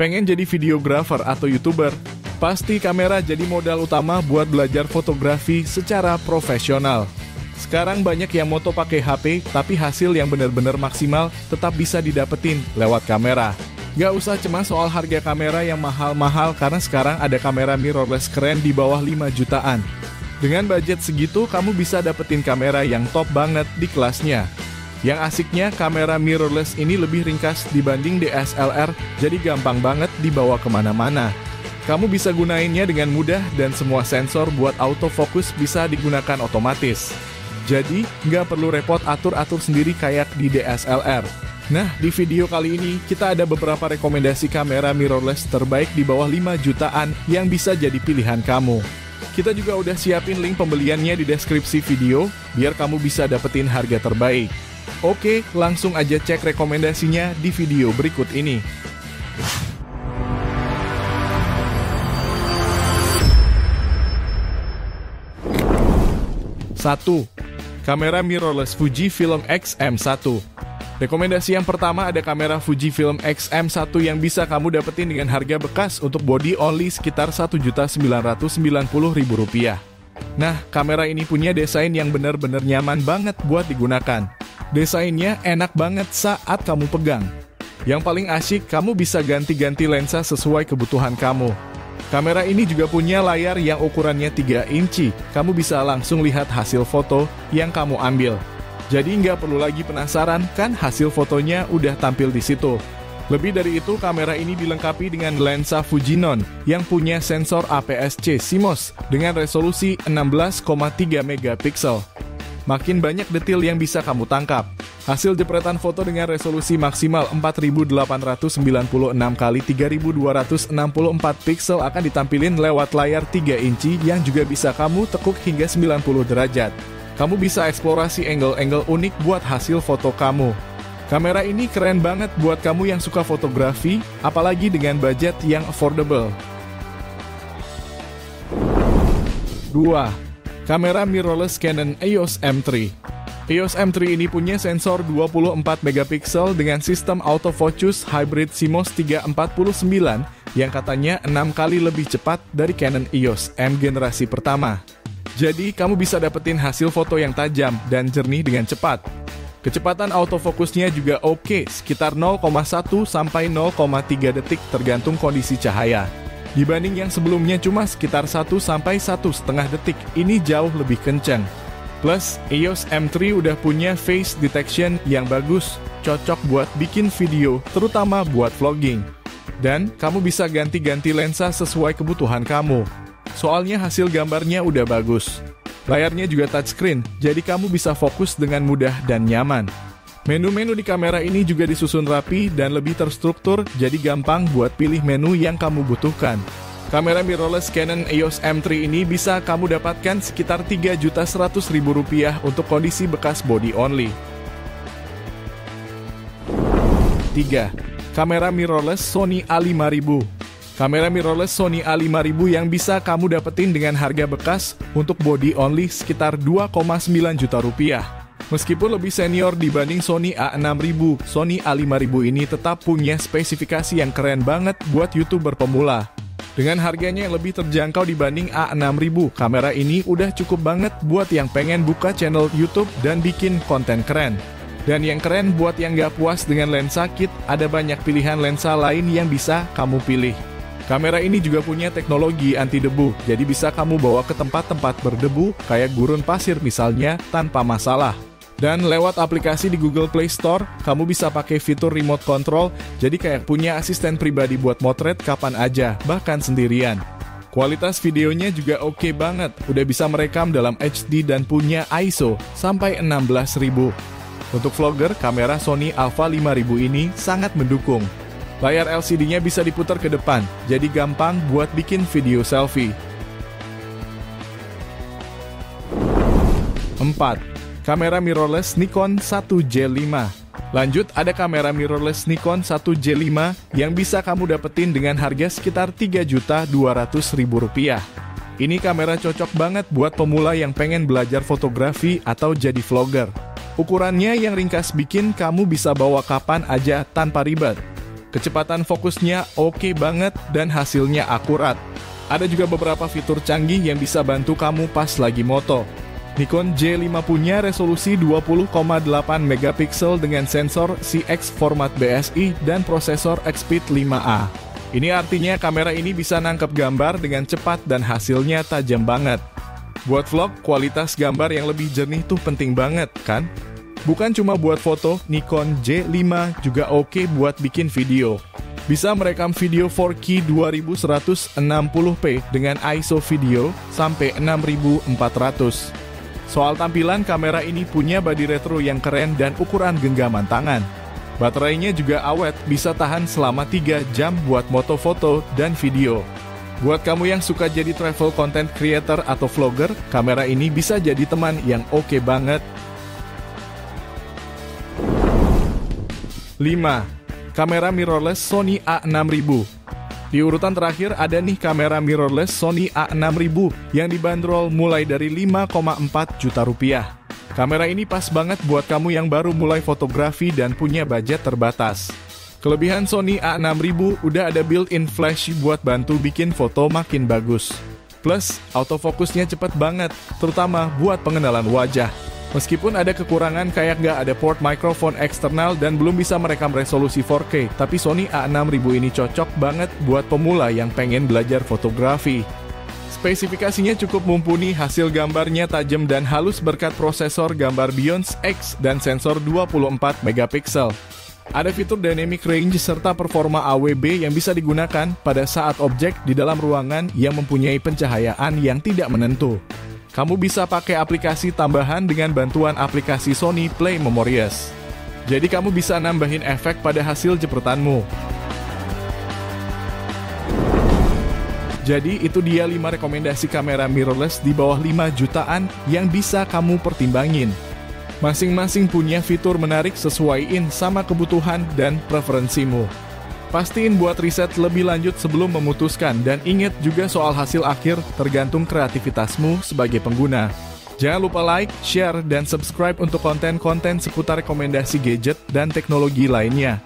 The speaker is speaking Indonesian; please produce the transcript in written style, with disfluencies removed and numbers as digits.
Pengen jadi videographer atau YouTuber? Pasti kamera jadi modal utama buat belajar fotografi secara profesional. Sekarang banyak yang moto pakai HP, tapi hasil yang benar-benar maksimal tetap bisa didapetin lewat kamera. Gak usah cemas soal harga kamera yang mahal-mahal, karena sekarang ada kamera mirrorless keren di bawah 5 jutaan. Dengan budget segitu, kamu bisa dapetin kamera yang top banget di kelasnya. Yang asiknya, kamera mirrorless ini lebih ringkas dibanding DSLR, jadi gampang banget dibawa kemana-mana. Kamu bisa gunainnya dengan mudah dan semua sensor buat autofocus bisa digunakan otomatis. Jadi, nggak perlu repot atur-atur sendiri kayak di DSLR. Nah, di video kali ini, kita ada beberapa rekomendasi kamera mirrorless terbaik di bawah 5 jutaan yang bisa jadi pilihan kamu. Kita juga udah siapin link pembeliannya di deskripsi video, biar kamu bisa dapetin harga terbaik. Oke, langsung aja cek rekomendasinya di video berikut ini. 1. Kamera mirrorless Fujifilm X-M1. Rekomendasi yang pertama ada kamera Fujifilm X-M1 yang bisa kamu dapetin dengan harga bekas untuk body only sekitar Rp1.990.000. Nah, kamera ini punya desain yang benar-benar nyaman banget buat digunakan. Desainnya enak banget saat kamu pegang. Yang paling asyik, kamu bisa ganti-ganti lensa sesuai kebutuhan kamu. Kamera ini juga punya layar yang ukurannya 3 inci. Kamu bisa langsung lihat hasil foto yang kamu ambil. Jadi nggak perlu lagi penasaran, kan hasil fotonya udah tampil di situ. Lebih dari itu, kamera ini dilengkapi dengan lensa Fujinon yang punya sensor APS-C CMOS dengan resolusi 16,3 megapiksel. Makin banyak detail yang bisa kamu tangkap. Hasil jepretan foto dengan resolusi maksimal 4896x3264 piksel akan ditampilin lewat layar 3 inci yang juga bisa kamu tekuk hingga 90 derajat. Kamu bisa eksplorasi angle-angle unik buat hasil foto kamu. Kamera ini keren banget buat kamu yang suka fotografi, apalagi dengan budget yang affordable. 2. Kamera mirrorless Canon EOS M3. EOS M3 ini punya sensor 24 megapiksel dengan sistem autofocus hybrid CMOS 349 yang katanya 6 kali lebih cepat dari Canon EOS M generasi pertama. Jadi, kamu bisa dapetin hasil foto yang tajam dan jernih dengan cepat. Kecepatan autofokusnya juga oke, sekitar 0,1 sampai 0,3 detik tergantung kondisi cahaya. Dibanding yang sebelumnya cuma sekitar 1 sampai 1,5 detik, ini jauh lebih kencang. Plus, EOS M3 udah punya face detection yang bagus, cocok buat bikin video, terutama buat vlogging. Dan, kamu bisa ganti-ganti lensa sesuai kebutuhan kamu. Soalnya hasil gambarnya udah bagus. Layarnya juga touchscreen, jadi kamu bisa fokus dengan mudah dan nyaman. Menu-menu di kamera ini juga disusun rapi dan lebih terstruktur, jadi gampang buat pilih menu yang kamu butuhkan. Kamera mirrorless Canon EOS M3 ini bisa kamu dapatkan sekitar Rp3.100.000 untuk kondisi bekas body only. 3. Kamera mirrorless Sony A5000. Kamera mirrorless Sony A5000 yang bisa kamu dapetin dengan harga bekas untuk body only sekitar Rp2,9 juta. Meskipun lebih senior dibanding Sony A6000, Sony A5000 ini tetap punya spesifikasi yang keren banget buat YouTuber pemula. Dengan harganya yang lebih terjangkau dibanding A6000, kamera ini udah cukup banget buat yang pengen buka channel YouTube dan bikin konten keren. Dan yang keren buat yang gak puas dengan lensa kit, ada banyak pilihan lensa lain yang bisa kamu pilih. Kamera ini juga punya teknologi anti debu, jadi bisa kamu bawa ke tempat-tempat berdebu, kayak gurun pasir misalnya, tanpa masalah. Dan lewat aplikasi di Google Play Store, kamu bisa pakai fitur remote control, jadi kayak punya asisten pribadi buat motret kapan aja, bahkan sendirian. Kualitas videonya juga oke banget, udah bisa merekam dalam HD dan punya ISO sampai 16.000. Untuk vlogger, kamera Sony Alpha 5000 ini sangat mendukung. Layar LCD-nya bisa diputar ke depan, jadi gampang buat bikin video selfie. 4. Kamera mirrorless Nikon 1J5. Lanjut, ada kamera mirrorless Nikon 1J5 yang bisa kamu dapetin dengan harga sekitar Rp3.200.000. Ini kamera cocok banget buat pemula yang pengen belajar fotografi atau jadi vlogger. Ukurannya yang ringkas bikin kamu bisa bawa kapan aja tanpa ribet. Kecepatan fokusnya oke banget dan hasilnya akurat. Ada juga beberapa fitur canggih yang bisa bantu kamu pas lagi moto. Nikon J5 punya resolusi 20,8 megapiksel dengan sensor CX format BSI dan prosesor Expeed 5A. Ini artinya kamera ini bisa nangkep gambar dengan cepat dan hasilnya tajam banget. Buat vlog, kualitas gambar yang lebih jernih tuh penting banget, kan? Bukan cuma buat foto, Nikon J5 juga oke buat bikin video. Bisa merekam video 4K 2160p dengan ISO video sampai 6400. Soal tampilan, kamera ini punya bodi retro yang keren dan ukuran genggaman tangan. Baterainya juga awet, bisa tahan selama 3 jam buat moto-foto dan video. Buat kamu yang suka jadi travel content creator atau vlogger, kamera ini bisa jadi teman yang oke banget. 5. Kamera mirrorless Sony A6000. Di urutan terakhir ada nih kamera mirrorless Sony A6000 yang dibanderol mulai dari 5,4 juta rupiah. Kamera ini pas banget buat kamu yang baru mulai fotografi dan punya budget terbatas. Kelebihan Sony A6000 udah ada built-in flash buat bantu bikin foto makin bagus. Plus, autofokusnya cepet banget, terutama buat pengenalan wajah. Meskipun ada kekurangan kayak nggak ada port microphone eksternal dan belum bisa merekam resolusi 4K, tapi Sony A6000 ini cocok banget buat pemula yang pengen belajar fotografi. Spesifikasinya cukup mumpuni, hasil gambarnya tajam dan halus berkat prosesor gambar Beyond X dan sensor 24 megapiksel. Ada fitur dynamic range serta performa AWB yang bisa digunakan pada saat objek di dalam ruangan yang mempunyai pencahayaan yang tidak menentu. Kamu bisa pakai aplikasi tambahan dengan bantuan aplikasi Sony Play Memories. Jadi kamu bisa nambahin efek pada hasil jepretanmu. Jadi itu dia 5 rekomendasi kamera mirrorless di bawah 5 jutaan yang bisa kamu pertimbangin. Masing-masing punya fitur menarik sesuaiin sama kebutuhan dan preferensimu. Pastiin buat riset lebih lanjut sebelum memutuskan dan ingat juga soal hasil akhir tergantung kreativitasmu sebagai pengguna. Jangan lupa like, share, dan subscribe untuk konten-konten seputar rekomendasi gadget dan teknologi lainnya.